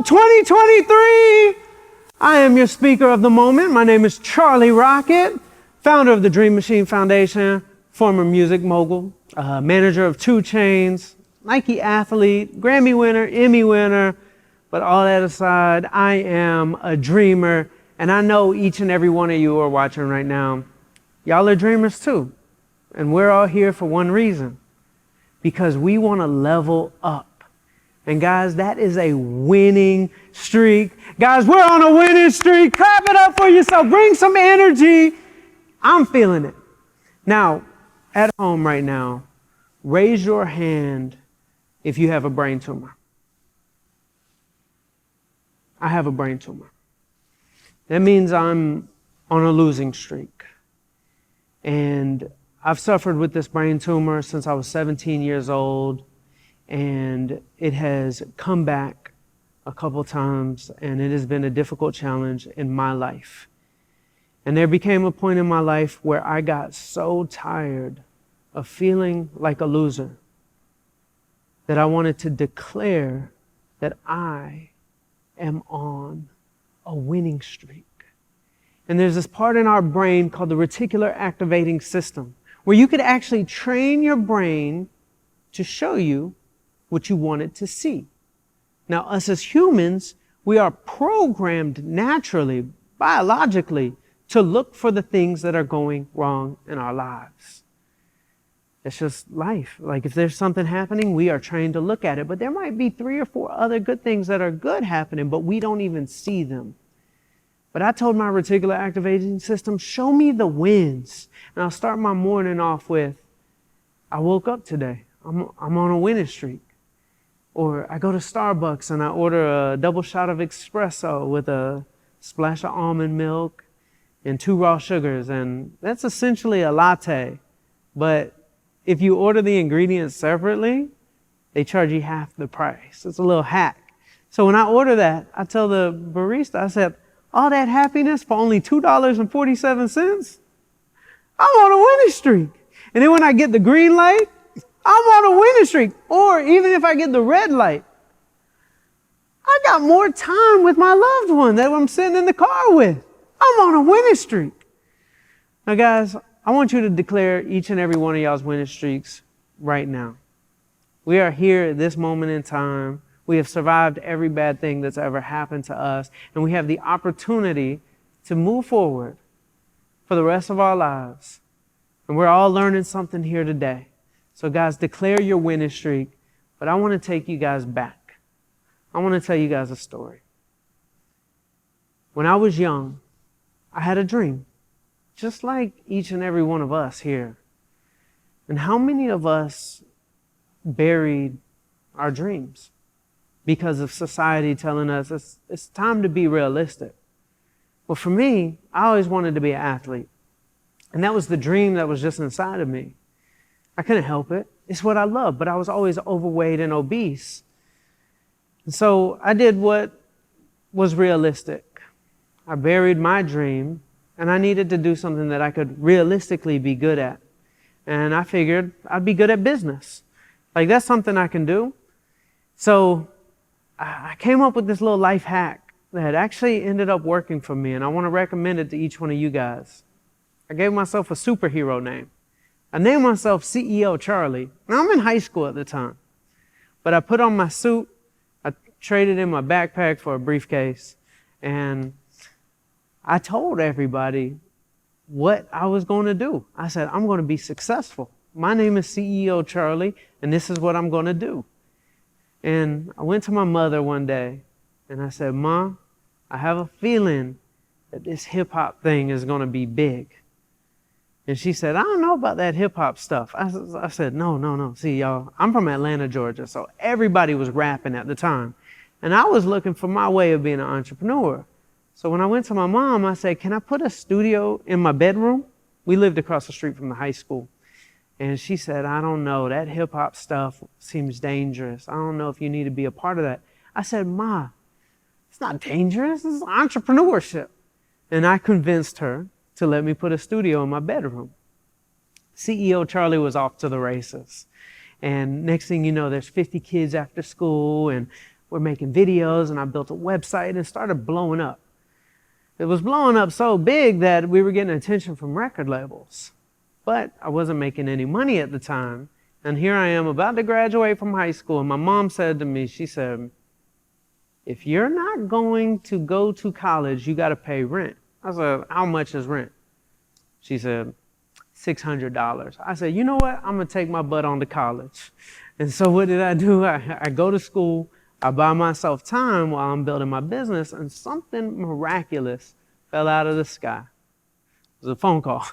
2023! I am your speaker of the moment. My name is Charlie Rocket, founder of the Dream Machine Foundation, former music mogul, manager of 2 Chainz, Nike athlete, Grammy winner, Emmy winner. But all that aside, I am a dreamer, and I know each and every one of you are watching right now. Y'all are dreamers too. And we're all here for one reason, because we want to level up. And guys, that is a winning streak. Guys, we're on a winning streak. Clap it up for yourself. Bring some energy. I'm feeling it. Now, at home right now, raise your hand if you have a brain tumor. I have a brain tumor. That means I'm on a losing streak. And I've suffered with this brain tumor since I was 17 years old. And it has come back a couple times, and it has been a difficult challenge in my life. And there became a point in my life where I got so tired of feeling like a loser that I wanted to declare that I am on a winning streak. And there's this part in our brain called the reticular activating system, where you could actually train your brain to show you what you want it to see. Now, us as humans, we are programmed naturally, biologically, to look for the things that are going wrong in our lives. It's just life. Like if there's something happening, we are trained to look at it. But there might be 3 or 4 other good things that are good happening, but we don't even see them. But I told my reticular activating system, show me the wins. And I'll start my morning off with, I woke up today. I'm on a winning streak. Or I go to Starbucks and I order a double shot of espresso with a splash of almond milk and 2 raw sugars. And that's essentially a latte. But if you order the ingredients separately, they charge you half the price. It's a little hack. So when I order that, I tell the barista, I said, all that happiness for only $2.47? I'm on a winning streak. And then when I get the green light, I'm on a winning streak. Or even if I get the red light, I got more time with my loved one that I'm sitting in the car with. I'm on a winning streak. Now guys, I want you to declare each and every one of y'all's winning streaks right now. We are here at this moment in time. We have survived every bad thing that's ever happened to us. And we have the opportunity to move forward for the rest of our lives. And we're all learning something here today. So guys, declare your winning streak, but I want to take you guys back. I want to tell you guys a story. When I was young, I had a dream, just like each and every one of us here. And how many of us buried our dreams because of society telling us it's time to be realistic? Well, for me, I always wanted to be an athlete. And that was the dream that was just inside of me. I couldn't help it. It's what I love, but I was always overweight and obese. And so I did what was realistic. I buried my dream, and I needed to do something that I could realistically be good at. And I figured I'd be good at business. Like, that's something I can do. So I came up with this little life hack that actually ended up working for me, and I want to recommend it to each one of you guys. I gave myself a superhero name. I named myself CEO Charlie. Now, I'm in high school at the time. But I put on my suit, I traded in my backpack for a briefcase, and I told everybody what I was going to do. I said, I'm going to be successful. My name is CEO Charlie, and this is what I'm going to do. And I went to my mother one day, and I said, Ma, I have a feeling that this hip-hop thing is going to be big. And she said, I don't know about that hip-hop stuff. I said, no. See, y'all, I'm from Atlanta, Georgia, so everybody was rapping at the time. And I was looking for my way of being an entrepreneur. So when I went to my mom, I said, can I put a studio in my bedroom? We lived across the street from the high school. And she said, I don't know, that hip-hop stuff seems dangerous. I don't know if you need to be a part of that. I said, Ma, it's not dangerous, it's entrepreneurship. And I convinced her to let me put a studio in my bedroom. CEO Charlie was off to the races. And next thing you know, there's 50 kids after school, and were making videos, and I built a website and started blowing up. It was blowing up so big that we were getting attention from record labels. But I wasn't making any money at the time. And here I am about to graduate from high school, and my mom said to me, she said, if you're not going to go to college, you got to pay rent. I said, how much is rent? She said, $600. I said, you know what? I'm going to take my butt on to college. And so what did I do? I go to school, I buy myself time while I'm building my business, and something miraculous fell out of the sky. It was a phone call.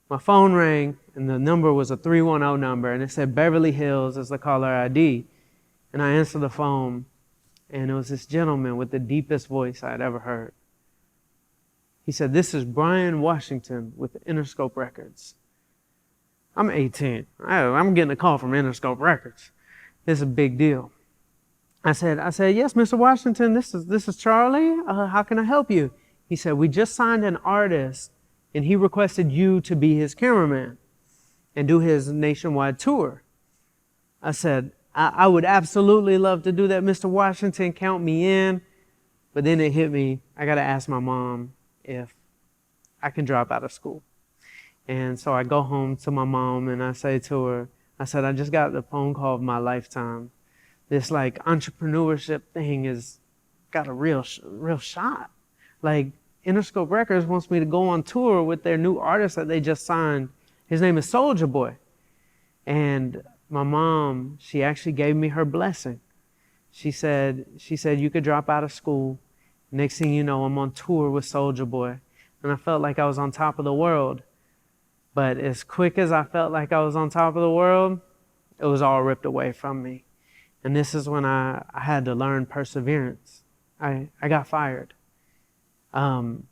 My phone rang, and the number was a 310 number, and it said Beverly Hills as the caller ID. And I answered the phone, and it was this gentleman with the deepest voice I'd ever heard. He said, this is Brian Washington with Interscope Records. I'm 18. I'm getting a call from Interscope Records. It's a big deal. I said, yes, Mr. Washington, this is Charlie. How can I help you? He said, we just signed an artist, and he requested you to be his cameraman and do his nationwide tour. I said, I would absolutely love to do that, Mr. Washington. Count me in. But then it hit me. I got to ask my mom if I can drop out of school. And so I go home to my mom and I say to her, I said, I just got the phone call of my lifetime. This like entrepreneurship thing has got a real shot. Like Interscope Records wants me to go on tour with their new artist that they just signed. His name is Soulja Boy. And my mom, she actually gave me her blessing. She said, you could drop out of school. Next thing you know, I'm on tour with Soulja Boy. And I felt like I was on top of the world. But as quick as I felt like I was on top of the world, it was all ripped away from me. And this is when I had to learn perseverance. I got fired. Soulja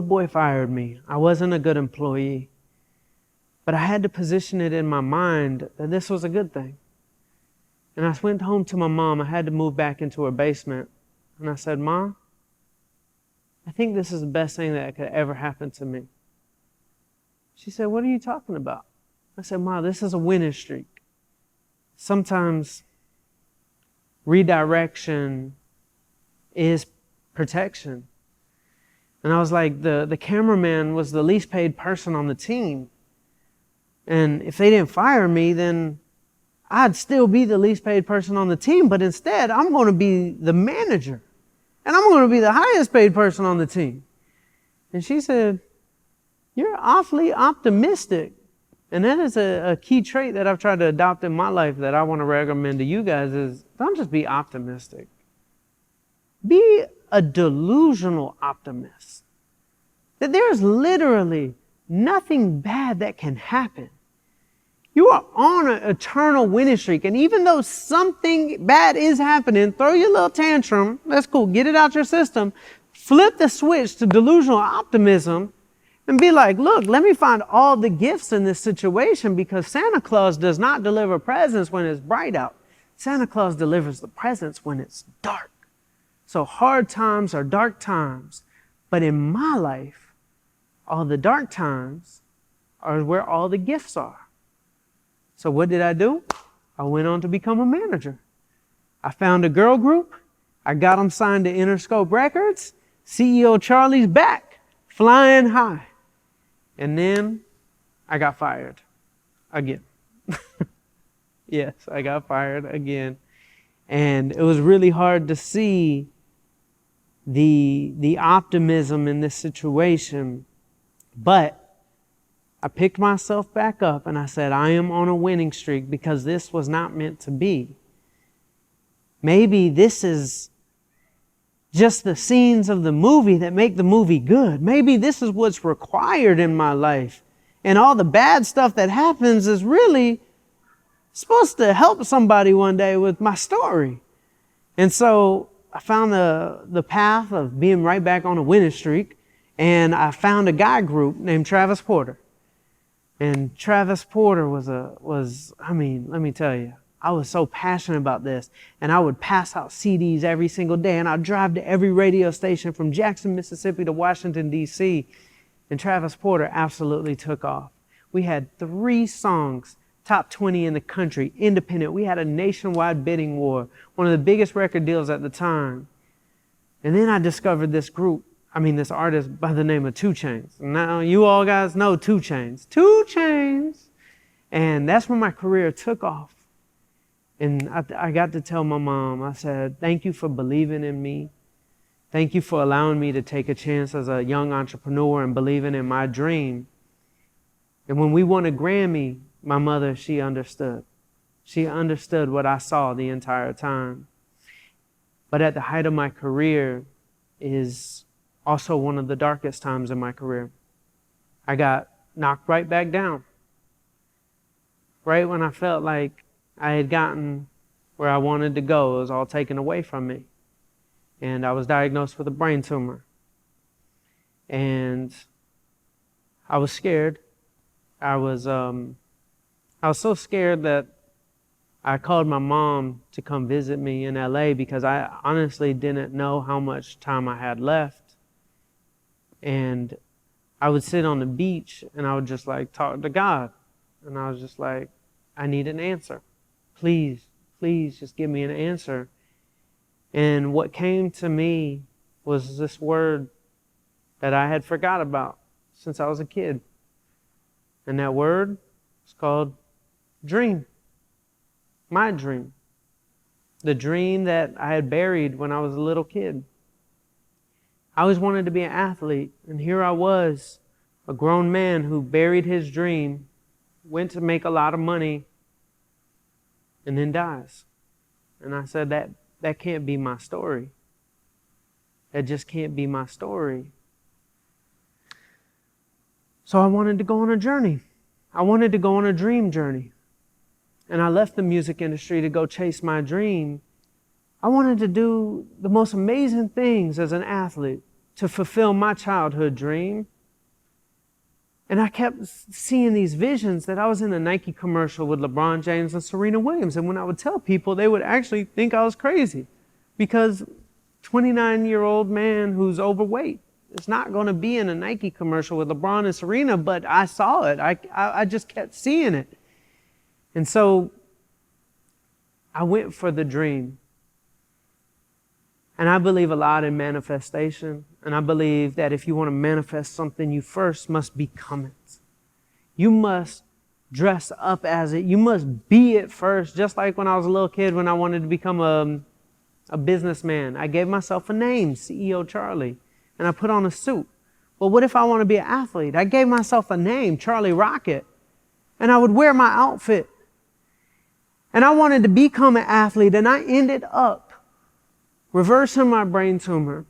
Boy fired me. I wasn't a good employee. But I had to position it in my mind that this was a good thing. And I went home to my mom. I had to move back into her basement. And I said, Mom, I think this is the best thing that could ever happen to me. She said, what are you talking about? I said, Mom, this is a winning streak. Sometimes redirection is protection. And I was like, the cameraman was the least paid person on the team. And if they didn't fire me, then I'd still be the least paid person on the team. But instead, I'm going to be the manager. And I'm going to be the highest paid person on the team. And she said, you're awfully optimistic. And that is a key trait that I've tried to adopt in my life that I want to recommend to you guys is don't just be optimistic. Be a delusional optimist. That there's literally nothing bad that can happen. You are on an eternal winning streak. And even though something bad is happening, throw your little tantrum. That's cool. Get it out your system. Flip the switch to delusional optimism and be like, look, let me find all the gifts in this situation because Santa Claus does not deliver presents when it's bright out. Santa Claus delivers the presents when it's dark. So hard times are dark times. But in my life, all the dark times are where all the gifts are. So what did I do? I went on to become a manager. I found a girl group. I got them signed to Interscope Records. CEO Charlie's back, flying high. And then I got fired again. Yes, I got fired again. And it was really hard to see the optimism in this situation. But I picked myself back up and I said, I am on a winning streak because this was not meant to be. Maybe this is just the scenes of the movie that make the movie good. Maybe this is what's required in my life. And all the bad stuff that happens is really supposed to help somebody one day with my story. And so I found the path of being right back on a winning streak. And I found a guy group named Travis Porter. And Travis Porter let me tell you, I was so passionate about this. And I would pass out CDs every single day. And I'd drive to every radio station from Jackson, Mississippi to Washington, D.C. And Travis Porter absolutely took off. We had 3 songs top 20 in the country, independent. We had a nationwide bidding war, one of the biggest record deals at the time. And then I discovered this artist by the name of 2 Chainz. Now, you all guys know 2 Chainz. 2 Chainz! And that's when my career took off. And I got to tell my mom, I said, thank you for believing in me. Thank you for allowing me to take a chance as a young entrepreneur and believing in my dream. And when we won a Grammy, my mother, she understood. She understood what I saw the entire time. But at the height of my career is also one of the darkest times in my career. I got knocked right back down. Right when I felt like I had gotten where I wanted to go, it was all taken away from me. And I was diagnosed with a brain tumor. And I was scared. I was so scared that I called my mom to come visit me in LA because I honestly didn't know how much time I had left. And I would sit on the beach and I would just talk to God. And I was just like, I need an answer. Please, please just give me an answer. And what came to me was this word that I had forgot about since I was a kid. And that word is called dream. My dream. The dream that I had buried when I was a little kid. I always wanted to be an athlete. And here I was, a grown man who buried his dream, went to make a lot of money, and then dies. And I said, that can't be my story. That just can't be my story. So I wanted to go on a journey. I wanted to go on a dream journey. And I left the music industry to go chase my dream. I wanted to do the most amazing things as an athlete to fulfill my childhood dream. And I kept seeing these visions that I was in a Nike commercial with LeBron James and Serena Williams. And when I would tell people, they would actually think I was crazy because 29-year-old man who's overweight is not going to be in a Nike commercial with LeBron and Serena, but I saw it. I just kept seeing it. And so I went for the dream. And I believe a lot in manifestation. And I believe that if you want to manifest something, you first must become it. You must dress up as it. You must be it first. Just like when I was a little kid, when I wanted to become a businessman, I gave myself a name, CEO Charlie, and I put on a suit. Well, what if I want to be an athlete? I gave myself a name, Charlie Rocket, and I would wear my outfit. And I wanted to become an athlete, and I ended up reversing my brain tumor.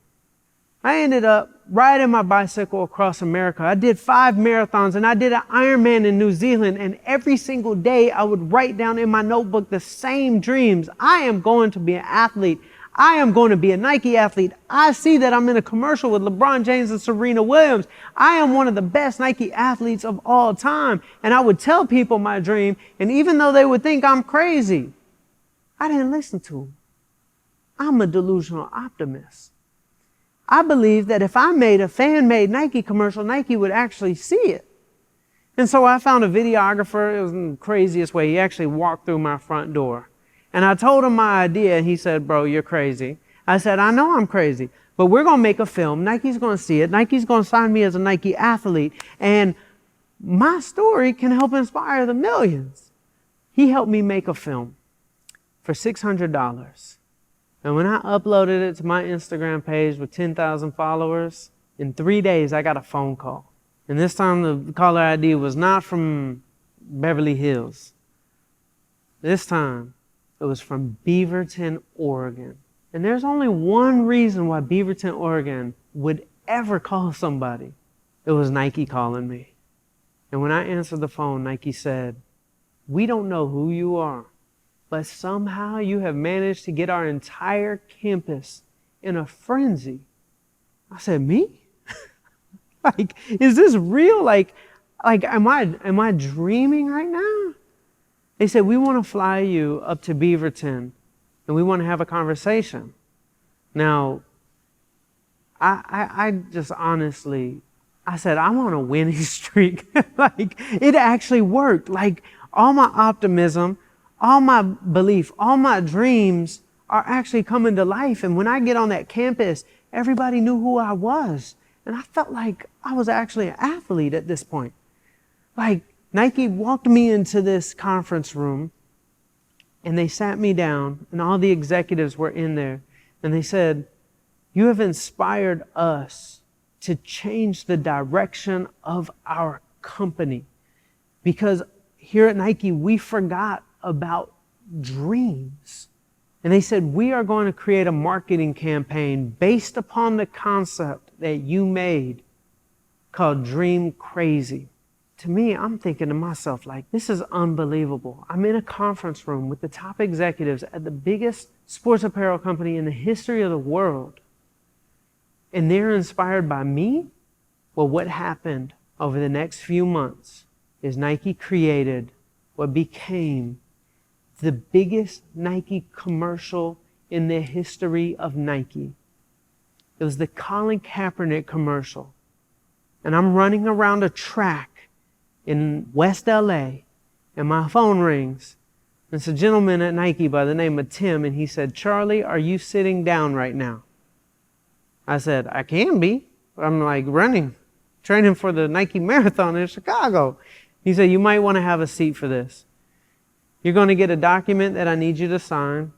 I ended up riding my bicycle across America. I did 5 marathons and I did an Ironman in New Zealand. And every single day I would write down in my notebook the same dreams. I am going to be an athlete. I am going to be a Nike athlete. I see that I'm in a commercial with LeBron James and Serena Williams. I am one of the best Nike athletes of all time. And I would tell people my dream. And even though they would think I'm crazy, I didn't listen to them. I'm a delusional optimist. I believe that if I made a fan-made Nike commercial, Nike would actually see it. And so I found a videographer. It was in the craziest way. He actually walked through my front door. And I told him my idea. He said, bro, you're crazy. I said, I know I'm crazy, but we're going to make a film. Nike's going to see it. Nike's going to sign me as a Nike athlete. And my story can help inspire the millions. He helped me make a film for $600. And when I uploaded it to my Instagram page with 10,000 followers, in 3 days I got a phone call. And this time the caller ID was not from Beverly Hills. This time it was from Beaverton, Oregon. And there's only one reason why Beaverton, Oregon would ever call somebody. It was Nike calling me. And when I answered the phone, Nike said, we don't know who you are, but somehow you have managed to get our entire campus in a frenzy. I said, me? Is this real? Am I dreaming right now? They said, we want to fly you up to Beaverton and we want to have a conversation. Now, I just honestly, I said, I'm on a winning streak. It actually worked. all my optimism, all my belief, all my dreams are actually coming to life. And when I get on that campus, everybody knew who I was. And I felt like I was actually an athlete at this point. Like Nike walked me into this conference room and they sat me down and all the executives were in there. And they said, "You have inspired us to change the direction of our company. Because here at Nike, we forgot about dreams." And they said, "We are going to create a marketing campaign based upon the concept that you made called Dream Crazy." To me, I'm thinking to myself, like, this is unbelievable. I'm in a conference room with the top executives at the biggest sports apparel company in the history of the world. And they're inspired by me? Well, what happened over the next few months is Nike created what became the biggest Nike commercial in the history of Nike. It was the Colin Kaepernick commercial. And I'm running around a track in West LA, and my phone rings. It's a gentleman at Nike by the name of Tim, and he said, "Charlie, are you sitting down right now?" I said, "I can be." I'm like running, training for the Nike Marathon in Chicago. He said, "You might want to have a seat for this. You're going to get a document that I need you to sign,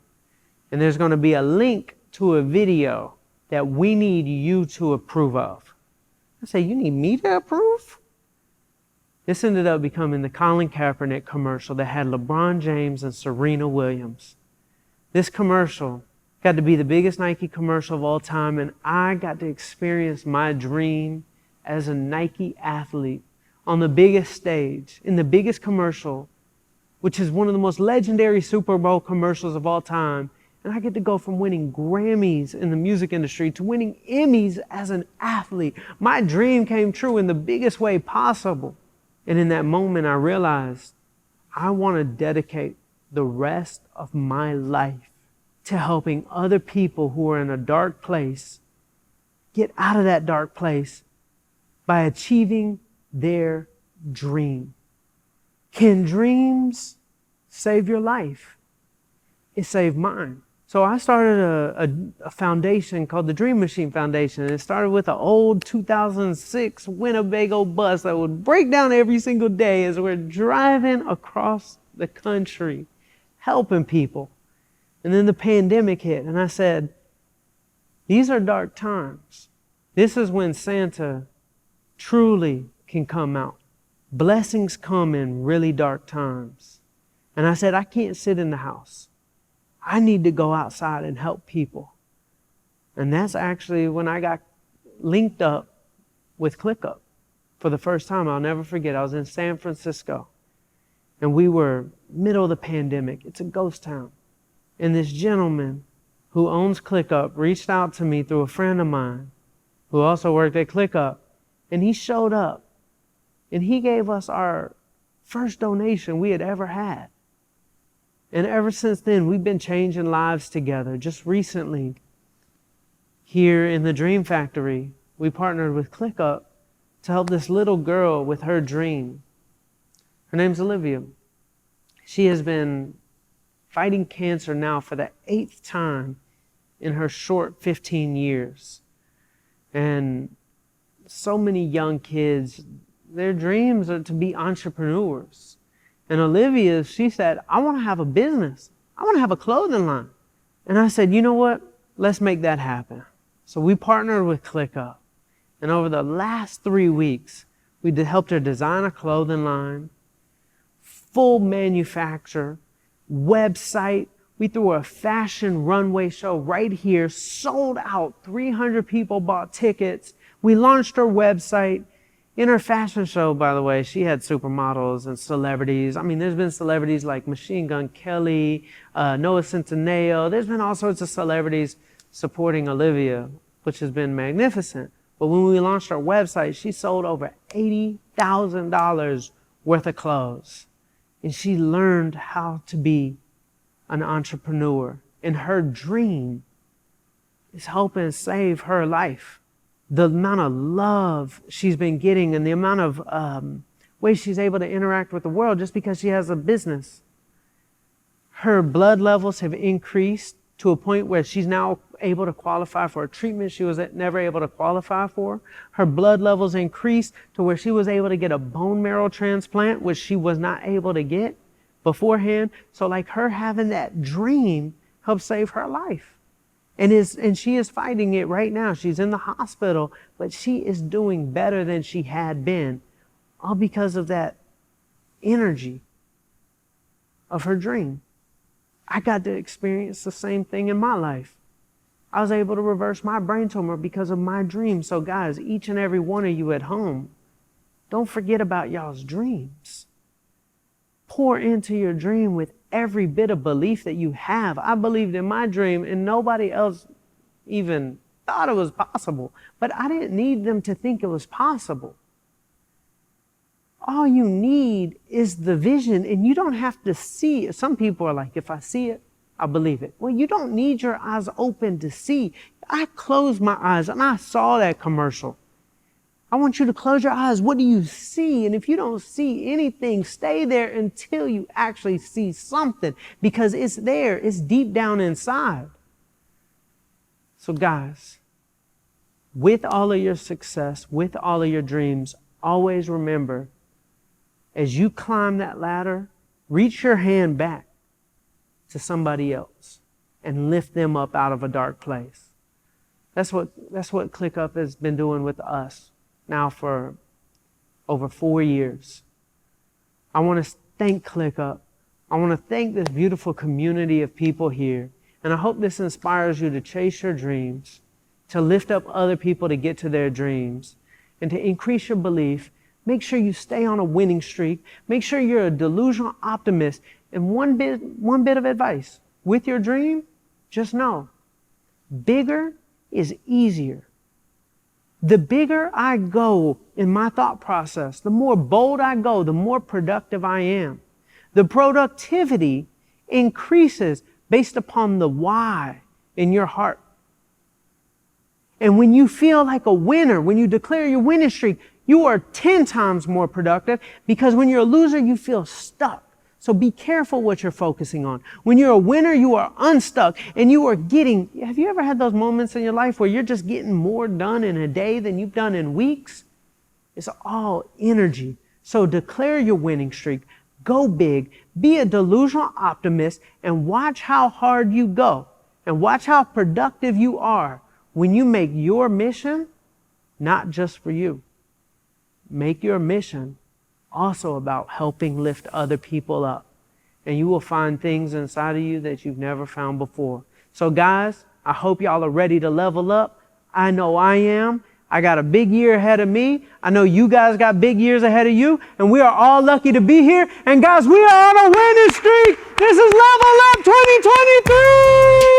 and there's going to be a link to a video that we need you to approve of." I said, "You need me to approve?" This ended up becoming the Colin Kaepernick commercial that had LeBron James and Serena Williams. This commercial got to be the biggest Nike commercial of all time, and I got to experience my dream as a Nike athlete on the biggest stage, in the biggest commercial, which is one of the most legendary Super Bowl commercials of all time. And I get to go from winning Grammys in the music industry to winning Emmys as an athlete. My dream came true in the biggest way possible. And in that moment, I realized I want to dedicate the rest of my life to helping other people who are in a dark place get out of that dark place by achieving their dream. Can dreams save your life? It saved mine. So I started a foundation called the Dream Machine Foundation. And it started with an old 2006 Winnebago bus that would break down every single day as we're driving across the country, helping people. And then the pandemic hit, and I said, these are dark times. This is when Santa truly can come out. Blessings come in really dark times. And I said, I can't sit in the house. I need to go outside and help people. And that's actually when I got linked up with ClickUp for the first time. I'll never forget. I was in San Francisco, and we were middle of the pandemic. It's a ghost town. And this gentleman who owns ClickUp reached out to me through a friend of mine who also worked at ClickUp, and he showed up, and he gave us our first donation we had ever had. And ever since then, we've been changing lives together. Just recently, here in the Dream Factory, we partnered with ClickUp to help this little girl with her dream. Her name's Olivia. She has been fighting cancer now for the 8th time in her short 15 years. And so many young kids, their dreams are to be entrepreneurs. And Olivia, she said, I want to have a business. I want to have a clothing line. And I said, you know what? Let's make that happen. So we partnered with ClickUp. And over the last 3 weeks, we helped her design a clothing line, full manufacture, website. We threw a fashion runway show right here, sold out. 300 people bought tickets. We launched her website. In her fashion show, by the way, she had supermodels and celebrities. I mean, there's been celebrities like Machine Gun Kelly, Noah Centineo. There's been all sorts of celebrities supporting Olivia, which has been magnificent. But when we launched our website, she sold over $80,000 worth of clothes. And she learned how to be an entrepreneur. And her dream is helping save her life. The amount of love she's been getting and the amount of way she's able to interact with the world just because she has a business. Her blood levels have increased to a point where she's now able to qualify for a treatment she was never able to qualify for. Her blood levels increased to where she was able to get a bone marrow transplant, which she was not able to get beforehand. So like her having that dream helped save her life. And she is fighting it right now. She's in the hospital, but she is doing better than she had been, all because of that energy of her dream. I got to experience the same thing in my life. I was able to reverse my brain tumor because of my dream. So guys, each and every one of you at home, don't forget about y'all's dreams. Pour into your dream with every bit of belief that you have. I believed in my dream and nobody else even thought it was possible. But I didn't need them to think it was possible. All you need is the vision, and you don't have to see it. Some people are like, if I see it, I believe it. Well, you don't need your eyes open to see. I closed my eyes and I saw that commercial. I want you to close your eyes. What do you see? And if you don't see anything, stay there until you actually see something, because it's there. It's deep down inside. So guys, with all of your success, with all of your dreams, always remember, as you climb that ladder, reach your hand back to somebody else and lift them up out of a dark place. That's what ClickUp has been doing with us now for over 4 years. I want to thank ClickUp. I want to thank this beautiful community of people here. And I hope this inspires you to chase your dreams, to lift up other people to get to their dreams, and to increase your belief. Make sure you stay on a winning streak. Make sure you're a delusional optimist. And one bit of advice with your dream, just know, bigger is easier. The bigger I go in my thought process, the more bold I go, the more productive I am. The productivity increases based upon the why in your heart. And when you feel like a winner, when you declare your winning streak, you are 10 times more productive, because when you're a loser, you feel stuck. So be careful what you're focusing on. When you're a winner, you are unstuck and you are getting, have you ever had those moments in your life where you're just getting more done in a day than you've done in weeks? It's all energy. So declare your winning streak, go big, be a delusional optimist, and watch how hard you go and watch how productive you are when you make your mission not just for you. Make your mission also about helping lift other people up. And you will find things inside of you that you've never found before. So guys, I hope y'all are ready to level up. I know I am. I got a big year ahead of me. I know you guys got big years ahead of you. And we are all lucky to be here. And guys, we are on a winning streak. This is Level Up 2023!